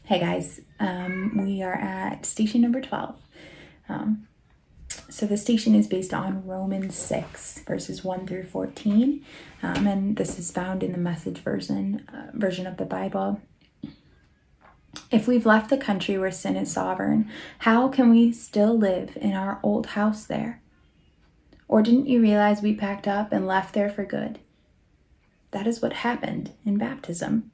Hey guys, we are at station number 12. So the station is based on Romans 6, verses 1 through 14. And this is found in the Message version of the Bible. If we've left the country where sin is sovereign, how can we still live in our old house there? Or didn't you realize we packed up and left there for good? That is what happened in baptism.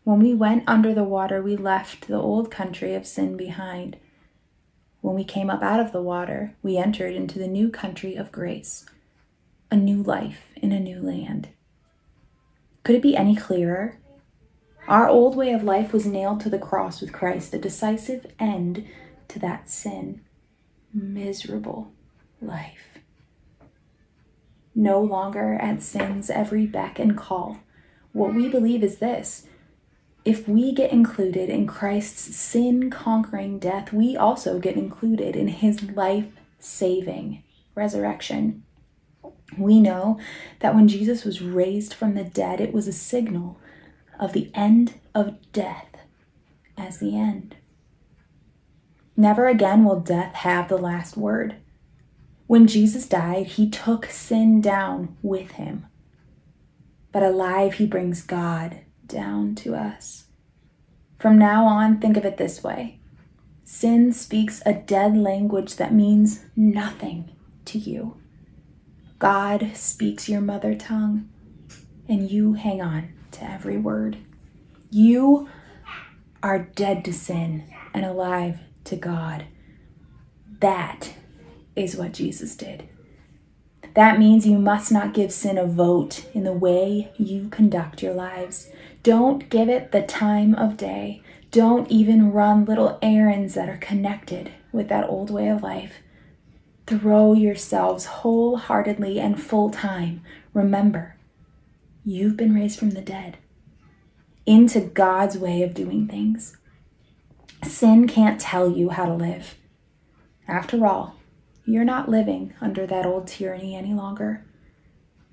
When we went under the water, we left the old country of sin behind. When we came up out of the water, we entered into the new country of grace, a new life in a new land. Could it be any clearer? Our old way of life was nailed to the cross with Christ, a decisive end to that sin. Miserable life. No longer at sin's every beck and call. What we believe is this: if we get included in Christ's sin-conquering death, we also get included in his life-saving resurrection. We know that when Jesus was raised from the dead, it was a signal of the end of death as the end. Never again will death have the last word. When Jesus died, he took sin down with him. But alive, he brings God down to us. From now on, think of it this way. Sin speaks a dead language that means nothing to you. God speaks your mother tongue, and you hang on to every word. You are dead to sin and alive to God. That is what Jesus did. That means you must not give sin a vote in the way you conduct your lives. Don't give it the time of day. Don't even run little errands that are connected with that old way of life. Throw yourselves wholeheartedly and full time. Remember, you've been raised from the dead into God's way of doing things. Sin can't tell you how to live. After all, you're not living under that old tyranny any longer.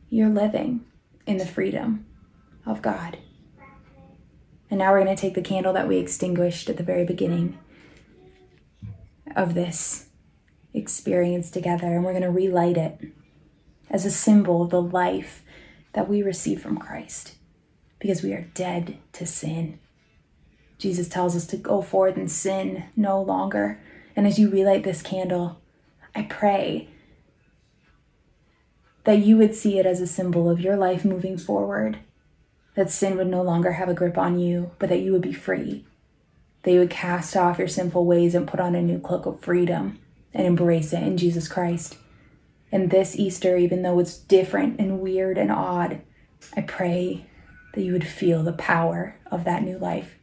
You're living in the freedom of God. And now we're going to take the candle that we extinguished at the very beginning of this experience together, and we're going to relight it as a symbol of the life that we receive from Christ, because we are dead to sin. Jesus tells us to go forth and sin no longer. And as you relight this candle, I pray that you would see it as a symbol of your life moving forward, that sin would no longer have a grip on you, but that you would be free, that you would cast off your sinful ways and put on a new cloak of freedom and embrace it in Jesus Christ. And this Easter, even though it's different and weird and odd, I pray that you would feel the power of that new life.